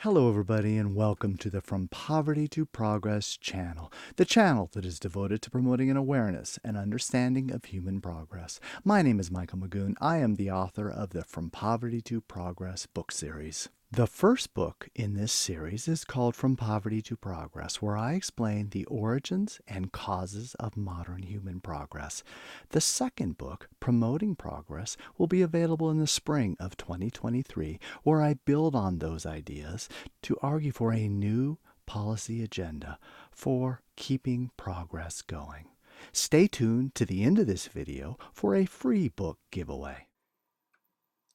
Hello, everybody, and welcome to the From Poverty to Progress channel, the channel that is devoted to promoting an awareness and understanding of human progress. My name is Michael Magoon. I am the author of the From Poverty to Progress book series. The first book in this series is called From Poverty to Progress, where I explain the origins and causes of modern human progress. The second book, Promoting Progress, will be available in the spring of 2023, where I build on those ideas to argue for a new policy agenda for keeping progress going. Stay tuned to the end of this video for a free book giveaway.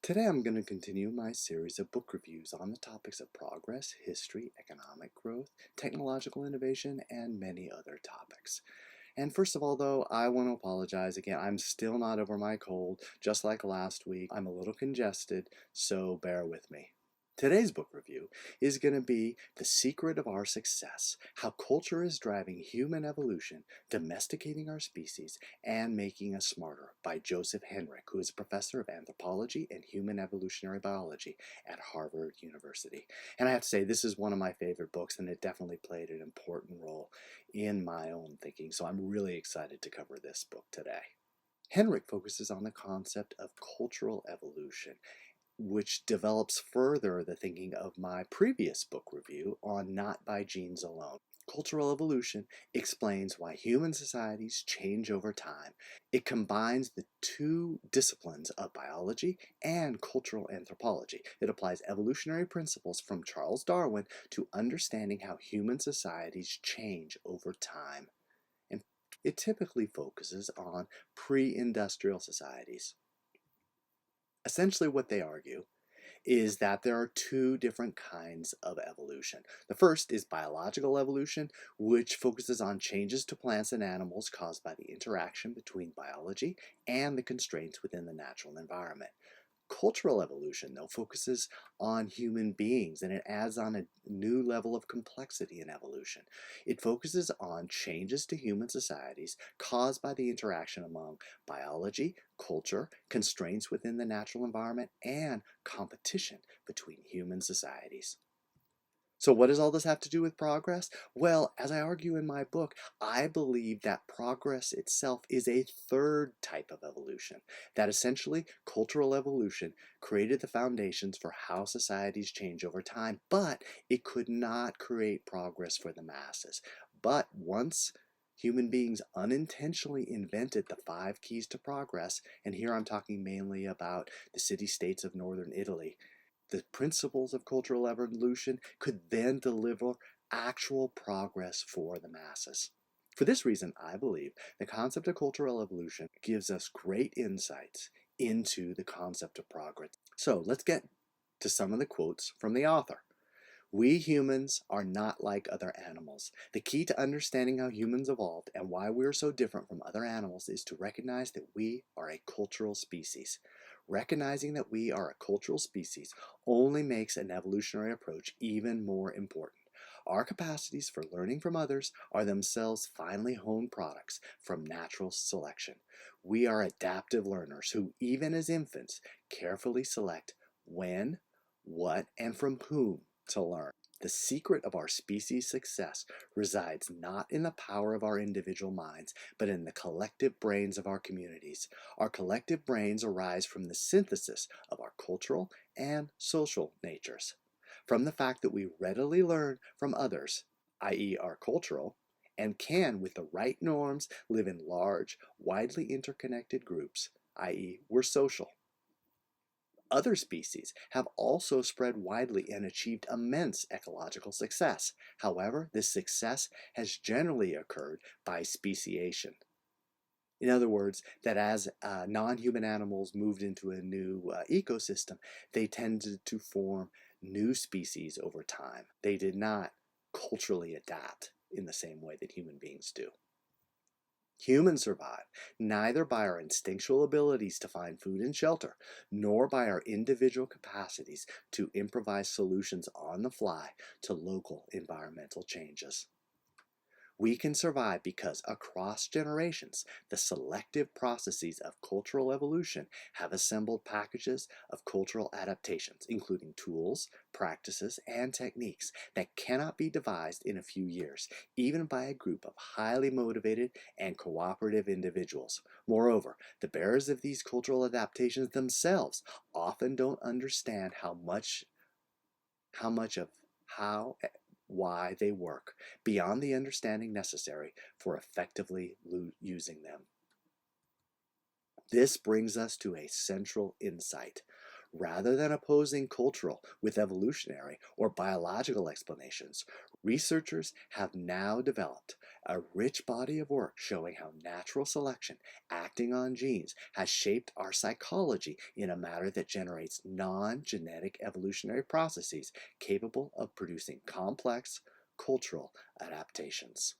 Today I'm going to continue my series of book reviews on the topics of progress, history, economic growth, technological innovation, and many other topics. And first of all, though, I want to apologize again. I'm still not over my cold, just like last week. I'm a little congested, so bear with me. Today's book review is going to be The Secret of Our Success, How Culture is Driving Human Evolution, Domesticating Our Species, and Making Us Smarter by Joseph Henrich, who is a professor of anthropology and human evolutionary biology at Harvard University. And I have to say, this is one of my favorite books, and it definitely played an important role in my own thinking, so I'm really excited to cover this book today. Henrich focuses on the concept of cultural evolution, which develops further the thinking of my previous book review on Not by Genes Alone. Cultural evolution explains why human societies change over time. It combines the two disciplines of biology and cultural anthropology. It applies evolutionary principles from Charles Darwin to understanding how human societies change over time. And it typically focuses on pre-industrial societies. Essentially, what they argue is that there are two different kinds of evolution. The first is biological evolution, which focuses on changes to plants and animals caused by the interaction between biology and the constraints within the natural environment. Cultural evolution, though, focuses on human beings, and it adds on a new level of complexity in evolution. It focuses on changes to human societies caused by the interaction among biology, culture, constraints within the natural environment, and competition between human societies. So what does all this have to do with progress? Well, as I argue in my book, I believe that progress itself is a third type of evolution, that essentially cultural evolution created the foundations for how societies change over time, but it could not create progress for the masses. But once human beings unintentionally invented the 5 keys to progress, and here I'm talking mainly about the city-states of northern Italy, the principles of cultural evolution could then deliver actual progress for the masses. For this reason, I believe the concept of cultural evolution gives us great insights into the concept of progress. So let's get to some of the quotes from the author. We humans are not like other animals. The key to understanding how humans evolved and why we are so different from other animals is to recognize that we are a cultural species. Recognizing that we are a cultural species only makes an evolutionary approach even more important. Our capacities for learning from others are themselves finely honed products from natural selection. We are adaptive learners who, even as infants, carefully select when, what, and from whom to learn. The secret of our species' success resides not in the power of our individual minds, but in the collective brains of our communities. Our collective brains arise from the synthesis of our cultural and social natures. From the fact that we readily learn from others, i.e. our cultural, and can, with the right norms, live in large, widely interconnected groups, i.e. we're social. Other species have also spread widely and achieved immense ecological success. However, this success has generally occurred by speciation. In other words, that as non-human animals moved into a new ecosystem, they tended to form new species over time. They did not culturally adapt in the same way that human beings do. Humans survive neither by our instinctual abilities to find food and shelter, nor by our individual capacities to improvise solutions on the fly to local environmental changes. We can survive because across generations, the selective processes of cultural evolution have assembled packages of cultural adaptations, including tools, practices, and techniques that cannot be devised in a few years, even by a group of highly motivated and cooperative individuals. Moreover, the bearers of these cultural adaptations themselves often don't understand how much of how why they work beyond the understanding necessary for effectively using them. This brings us to a central insight. Rather than opposing cultural with evolutionary or biological explanations, researchers have now developed a rich body of work showing how natural selection acting on genes has shaped our psychology in a manner that generates non-genetic evolutionary processes capable of producing complex cultural adaptations.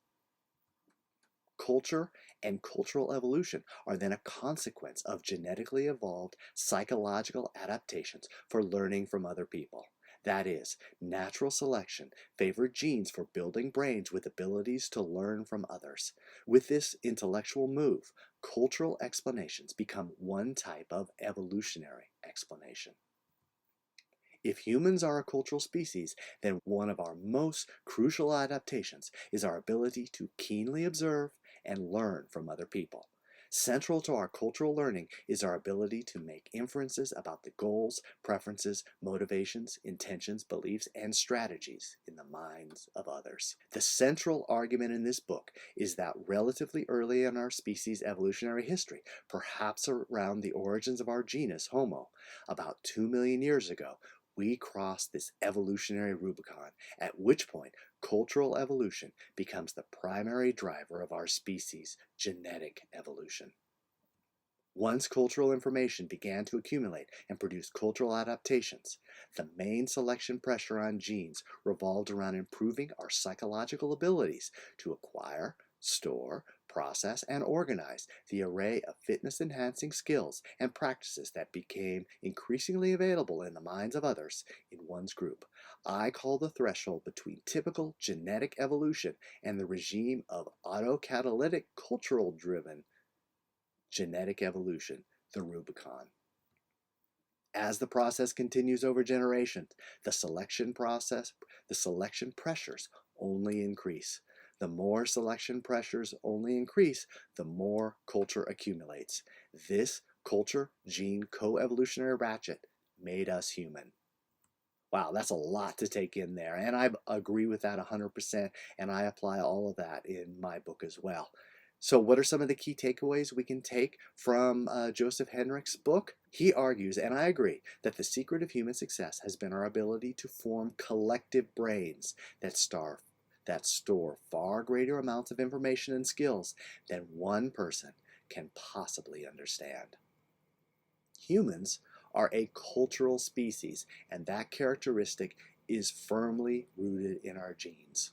Culture and cultural evolution are then a consequence of genetically evolved psychological adaptations for learning from other people. That is, natural selection favored genes for building brains with abilities to learn from others. With this intellectual move, cultural explanations become one type of evolutionary explanation. If humans are a cultural species, then one of our most crucial adaptations is our ability to keenly observe and learn from other people. Central to our cultural learning is our ability to make inferences about the goals, preferences, motivations, intentions, beliefs, and strategies in the minds of others. The central argument in this book is that relatively early in our species' evolutionary history, perhaps around the origins of our genus Homo, about 2 million years ago, we cross this evolutionary Rubicon, at which point cultural evolution becomes the primary driver of our species' genetic evolution. Once cultural information began to accumulate and produce cultural adaptations, the main selection pressure on genes revolved around improving our psychological abilities to acquire, store, process, and organize the array of fitness-enhancing skills and practices that became increasingly available in the minds of others in one's group. I call the threshold between typical genetic evolution and the regime of autocatalytic cultural-driven genetic evolution, the Rubicon. As the process continues over generations, the selection pressures only increase. The more selection pressures only increase, the more culture accumulates. This culture-gene co-evolutionary ratchet made us human. Wow, that's a lot to take in there, and I agree with that 100%, and I apply all of that in my book as well. So what are some of the key takeaways we can take from Joseph Henrich's book? He argues, and I agree, that the secret of human success has been our ability to form collective brains that store far greater amounts of information and skills than one person can possibly understand. Humans are a cultural species, and that characteristic is firmly rooted in our genes.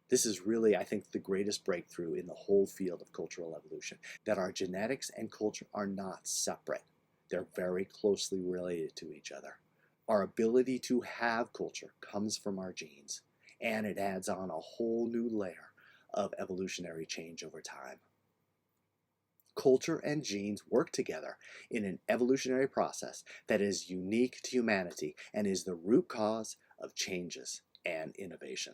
This is really, I think, the greatest breakthrough in the whole field of cultural evolution, that our genetics and culture are not separate. They're very closely related to each other. Our ability to have culture comes from our genes, and it adds on a whole new layer of evolutionary change over time. Culture and genes work together in an evolutionary process that is unique to humanity and is the root cause of changes and innovation.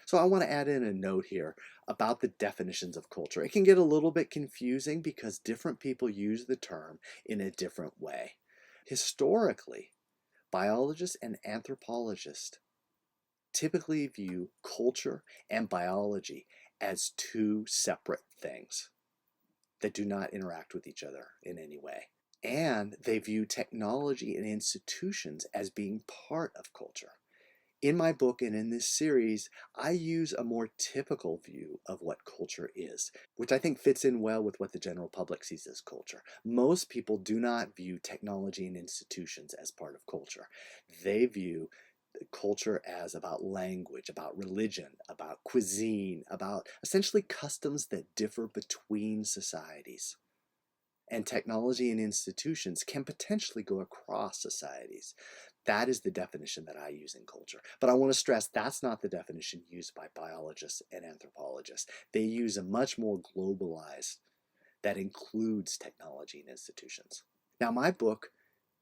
So I want to add in a note here about the definitions of culture. It can get a little bit confusing because different people use the term in a different way. Historically, biologists and anthropologists typically view culture and biology as two separate things that do not interact with each other in any way. And they view technology and institutions as being part of culture. In my book and in this series, I use a more typical view of what culture is, which I think fits in well with what the general public sees as culture. Most people do not view technology and institutions as part of culture. They view culture as about language, about religion, about cuisine, about essentially customs that differ between societies. And technology and institutions can potentially go across societies. That is the definition that I use in culture. But I want to stress that's not the definition used by biologists and anthropologists. They use a much more globalized that includes technology and institutions. Now, my book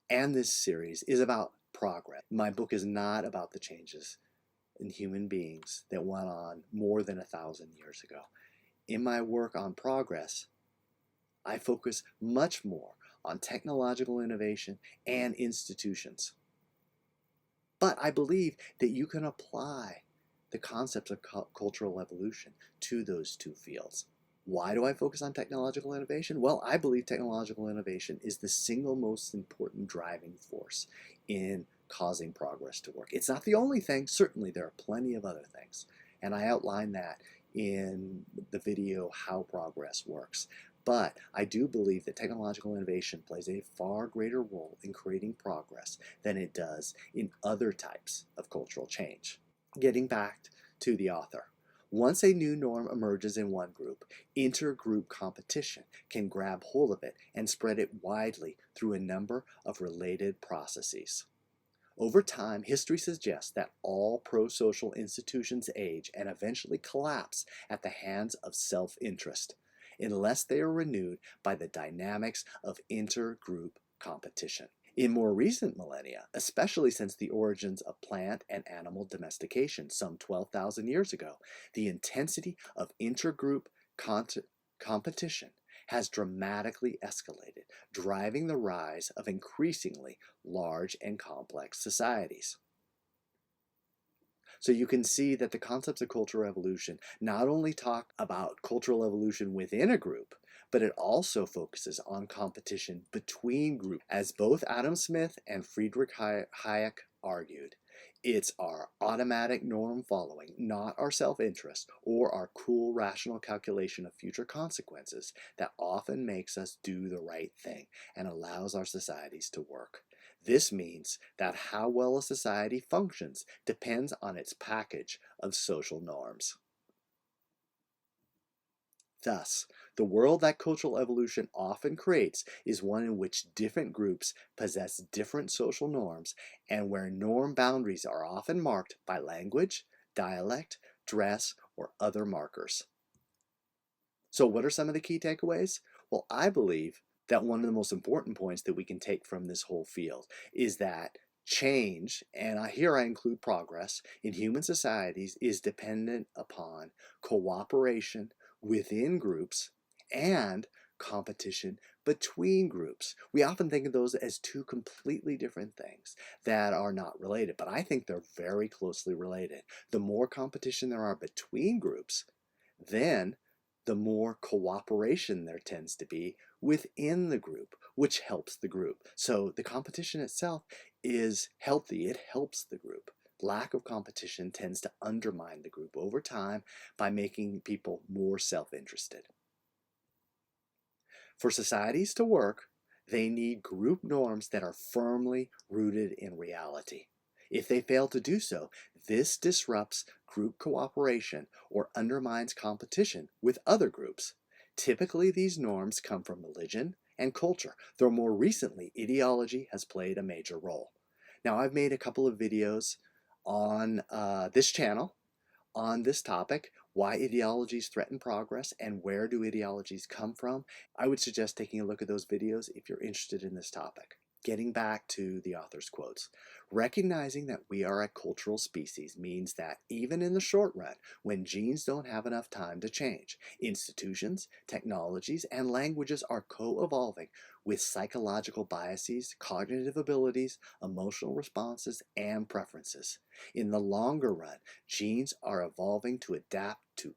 and this series is about progress. My book is not about the changes in human beings that went on more than 1,000 years ago. In my work on progress, I focus much more on technological innovation and institutions. But I believe that you can apply the concepts of cultural evolution to those two fields. Why do I focus on technological innovation? Well, I believe technological innovation is the single most important driving force in causing progress to work. It's not the only thing. Certainly, there are plenty of other things. And I outline that in the video, How Progress Works. But I do believe that technological innovation plays a far greater role in creating progress than it does in other types of cultural change. Getting back to the author. Once a new norm emerges in one group, intergroup competition can grab hold of it and spread it widely through a number of related processes. Over time, history suggests that all pro-social institutions age and eventually collapse at the hands of self-interest, unless they are renewed by the dynamics of intergroup competition. In more recent millennia, especially since the origins of plant and animal domestication some 12,000 years ago, the intensity of intergroup competition has dramatically escalated, driving the rise of increasingly large and complex societies. So you can see that the concepts of cultural evolution not only talk about cultural evolution within a group, but it also focuses on competition between groups. As both Adam Smith and Friedrich Hayek argued, it's our automatic norm following, not our self-interest or our cool rational calculation of future consequences, that often makes us do the right thing and allows our societies to work. This means that how well a society functions depends on its package of social norms. Thus, the world that cultural evolution often creates is one in which different groups possess different social norms and where norm boundaries are often marked by language, dialect, dress, or other markers. So what are some of the key takeaways? Well, I believe that one of the most important points that we can take from this whole field is that change, and here I include progress, in human societies is dependent upon cooperation within groups and competition between groups. We often think of those as two completely different things that are not related, but I think they're very closely related. The more competition there are between groups, then the more cooperation there tends to be within the group, which helps the group. So the competition itself is healthy. It helps the group. Lack of competition tends to undermine the group over time by making people more self-interested. For societies to work, they need group norms that are firmly rooted in reality. If they fail to do so, this disrupts group cooperation or undermines competition with other groups. Typically, these norms come from religion and culture, though more recently, ideology has played a major role. Now, I've made a couple of videos on this channel on this topic, why ideologies threaten progress and where do ideologies come from. I would suggest taking a look at those videos if you're interested in this topic. Getting back to the author's quotes, recognizing that we are a cultural species means that even in the short run, when genes don't have enough time to change, institutions, technologies, and languages are co-evolving with psychological biases, cognitive abilities, emotional responses, and preferences. In the longer run, genes are evolving to adapt to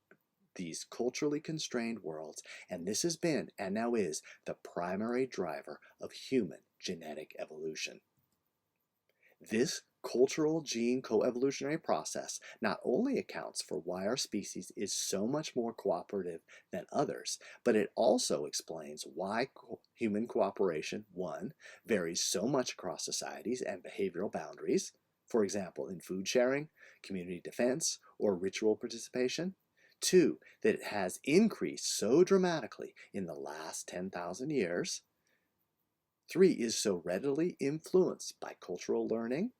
these culturally constrained worlds, and this has been, and now is, the primary driver of human genetic evolution. This cultural gene coevolutionary process not only accounts for why our species is so much more cooperative than others, but it also explains why human cooperation, one, varies so much across societies and behavioral boundaries, for example, in food sharing, community defense, or ritual participation. Two, that it has increased so dramatically in the last 10,000 years. Three, is so readily influenced by cultural learning.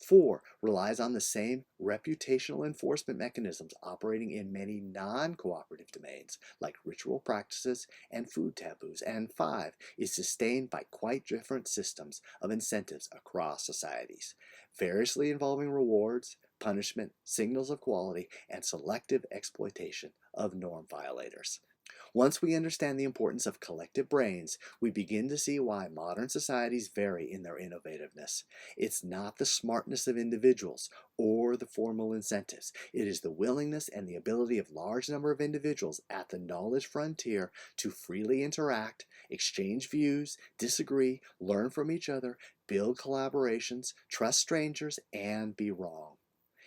4. Relies on the same reputational enforcement mechanisms operating in many non-cooperative domains, like ritual practices and food taboos. And 5. Is sustained by quite different systems of incentives across societies, variously involving rewards, punishment, signals of quality, and selective exploitation of norm violators. Once we understand the importance of collective brains, we begin to see why modern societies vary in their innovativeness. It's not the smartness of individuals or the formal incentives. It is the willingness and the ability of large number of individuals at the knowledge frontier to freely interact, exchange views, disagree, learn from each other, build collaborations, trust strangers, and be wrong.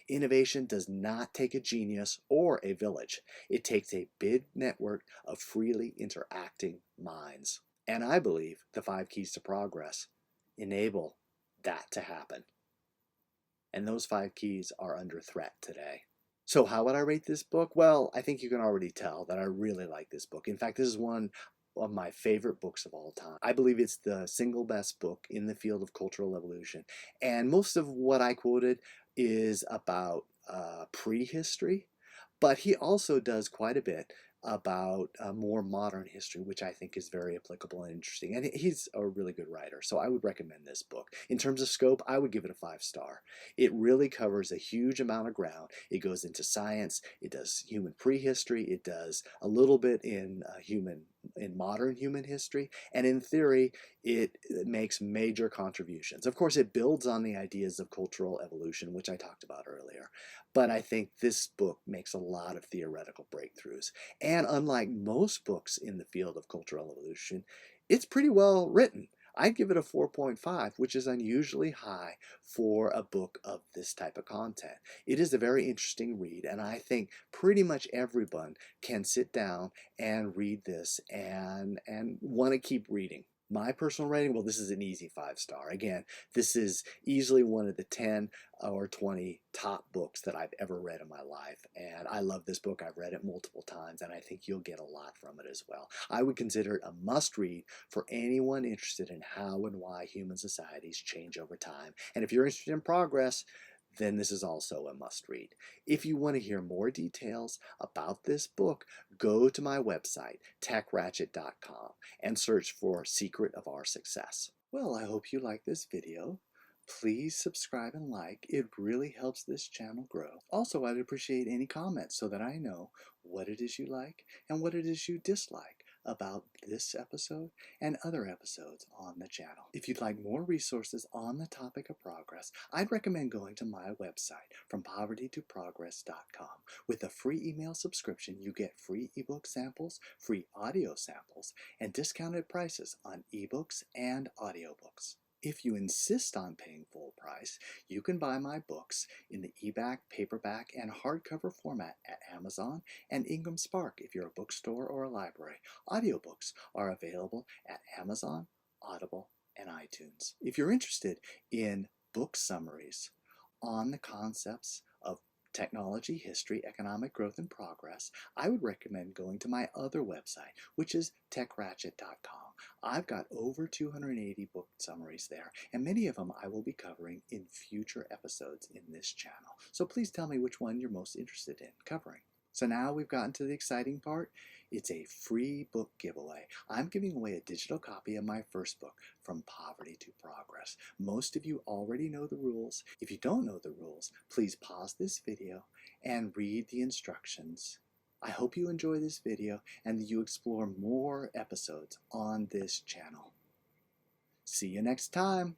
Innovation does not take a genius or a village. It takes a big network of freely interacting minds. And I believe the 5 keys to progress enable that to happen. And those 5 keys are under threat today. So how would I rate this book? Well, I think you can already tell that I really like this book. In fact, this is one of my favorite books of all time. I believe it's the single best book in the field of cultural evolution. And most of what I quoted is about prehistory, but he also does quite a bit about more modern history, which I think is very applicable and interesting. And he's a really good writer, so I would recommend this book. In terms of scope, I would give it a 5-star. It really covers a huge amount of ground. It goes into science, it does human prehistory, it does a little bit in modern human history, and in theory, it makes major contributions. Of course, it builds on the ideas of cultural evolution, which I talked about earlier, but I think this book makes a lot of theoretical breakthroughs. And unlike most books in the field of cultural evolution, it's pretty well written. I'd give it a 4.5, which is unusually high for a book of this type of content. It is a very interesting read, and I think pretty much everyone can sit down and read this and want to keep reading. My personal rating, well, this is an easy 5-star. Again, this is easily one of the 10 or 20 top books that I've ever read in my life. And I love this book. I've read it multiple times, and I think you'll get a lot from it as well. I would consider it a must-read for anyone interested in how and why human societies change over time. And if you're interested in progress, then this is also a must-read. If you want to hear more details about this book, go to my website, techratchet.com, and search for Secret of Our Success. Well, I hope you like this video. Please subscribe and like. It really helps this channel grow. Also, I'd appreciate any comments so that I know what it is you like and what it is you dislike about this episode and other episodes on the channel. If you'd like more resources on the topic of progress, I'd recommend going to my website, FromPovertyToProgress.com. With a free email subscription, you get free ebook samples, free audio samples, and discounted prices on ebooks and audiobooks. If you insist on paying full price, you can buy my books in the ebook, paperback, and hardcover format at Amazon and Ingram Spark if you're a bookstore or a library. Audiobooks are available at Amazon, Audible, and iTunes. If you're interested in book summaries on the concepts of technology, history, economic growth, and progress, I would recommend going to my other website, which is techratchet.com. I've got over 280 book summaries there, and many of them I will be covering in future episodes in this channel. So please tell me which one you're most interested in covering. So now we've gotten to the exciting part. It's a free book giveaway. I'm giving away a digital copy of my first book, From Poverty to Progress. Most of you already know the rules. If you don't know the rules, please pause this video and read the instructions. I hope you enjoy this video and that you explore more episodes on this channel. See you next time.